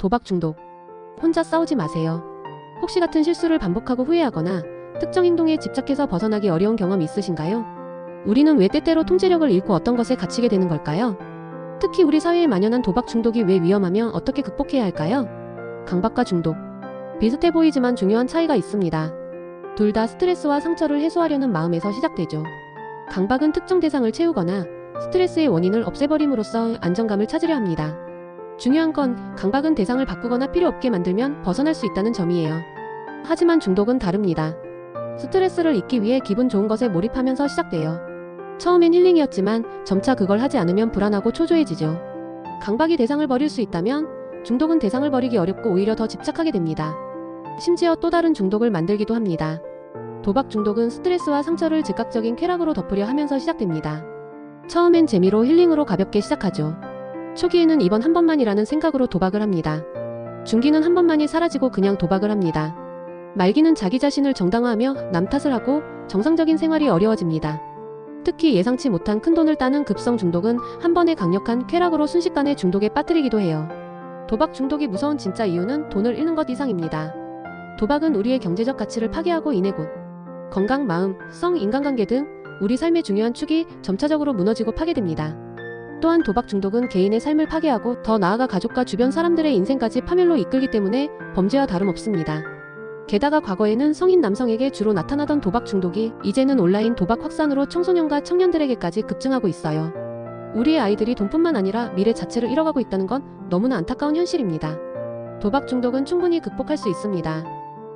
도박 중독. 혼자 싸우지 마세요. 혹시 같은 실수를 반복하고 후회하거나 특정 행동에 집착해서 벗어나기 어려운 경험 있으신가요? 우리는 왜 때때로 통제력을 잃고 어떤 것에 갇히게 되는 걸까요? 특히 우리 사회에 만연한 도박 중독이 왜 위험하며 어떻게 극복해야 할까요? 강박과 중독. 비슷해 보이지만 중요한 차이가 있습니다. 둘 다 스트레스와 상처를 해소하려는 마음에서 시작되죠. 강박은 특정 대상을 채우거나 스트레스의 원인을 없애버림으로써 안정감을 찾으려 합니다. 중요한 건 강박은 대상을 바꾸거나 필요 없게 만들면 벗어날 수 있다는 점이에요. 하지만 중독은 다릅니다. 스트레스를 잊기 위해 기분 좋은 것에 몰입하면서 시작돼요. 처음엔 힐링이었지만 점차 그걸 하지 않으면 불안하고 초조해지죠. 강박이 대상을 버릴 수 있다면 중독은 대상을 버리기 어렵고 오히려 더 집착하게 됩니다. 심지어 또 다른 중독을 만들기도 합니다. 도박 중독은 스트레스와 상처를 즉각적인 쾌락으로 덮으려 하면서 시작됩니다. 처음엔 재미로 힐링으로 가볍게 시작하죠. 초기에는 이번 한 번만이라는 생각으로 도박을 합니다. 중기는 한 번만이 사라지고 그냥 도박을 합니다. 말기는 자기 자신을 정당화하며 남 탓을 하고 정상적인 생활이 어려워집니다. 특히 예상치 못한 큰돈을 따는 급성 중독은 한 번의 강력한 쾌락으로 순식간에 중독에 빠뜨리기도 해요. 도박 중독이 무서운 진짜 이유는 돈을 잃는 것 이상입니다. 도박은 우리의 경제적 가치를 파괴하고 인해곧 건강, 마음, 성, 인간관계 등 우리 삶의 중요한 축이 점차적으로 무너지고 파괴됩니다. 또한 도박 중독은 개인의 삶을 파괴하고 더 나아가 가족과 주변 사람들의 인생까지 파멸로 이끌기 때문에 범죄와 다름없습니다. 게다가 과거에는 성인 남성에게 주로 나타나던 도박 중독이 이제는 온라인 도박 확산으로 청소년과 청년들에게까지 급증하고 있어요. 우리의 아이들이 돈뿐만 아니라 미래 자체를 잃어가고 있다는 건 너무나 안타까운 현실입니다. 도박 중독은 충분히 극복할 수 있습니다.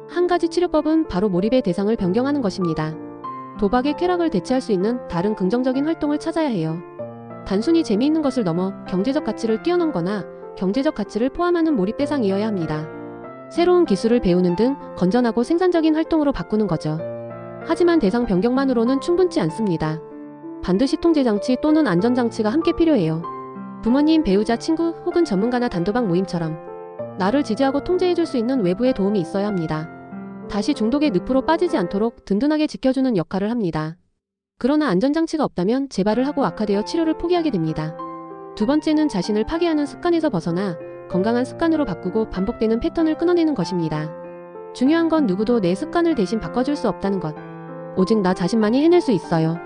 한 가지 치료법은 바로 몰입의 대상을 변경하는 것입니다. 도박의 쾌락을 대체할 수 있는 다른 긍정적인 활동을 찾아야 해요. 단순히 재미있는 것을 넘어 경제적 가치를 뛰어넘거나 경제적 가치를 포함하는 몰입 대상이어야 합니다. 새로운 기술을 배우는 등 건전하고 생산적인 활동으로 바꾸는 거죠. 하지만 대상 변경만으로는 충분치 않습니다. 반드시 통제장치 또는 안전장치가 함께 필요해요. 부모님, 배우자, 친구 혹은 전문가나 단도박 모임처럼 나를 지지하고 통제해줄 수 있는 외부의 도움이 있어야 합니다. 다시 중독의 늪으로 빠지지 않도록 든든하게 지켜주는 역할을 합니다. 그러나 안전장치가 없다면 재발을 하고 악화되어 치료를 포기하게 됩니다. 두 번째는 자신을 파괴하는 습관에서 벗어나 건강한 습관으로 바꾸고 반복되는 패턴을 끊어내는 것입니다. 중요한 건 누구도 내 습관을 대신 바꿔줄 수 없다는 것. 오직 나 자신만이 해낼 수 있어요.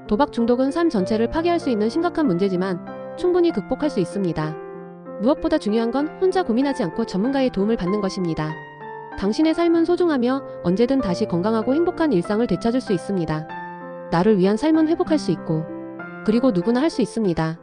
도박 중독은 삶 전체를 파괴할 수 있는 심각한 문제지만 충분히 극복할 수 있습니다. 무엇보다 중요한 건 혼자 고민하지 않고 전문가의 도움을 받는 것입니다. 당신의 삶은 소중하며 언제든 다시 건강하고 행복한 일상을 되찾을 수 있습니다. 나를 위한 삶은 회복할 수 있고 그리고 누구나 할 수 있습니다.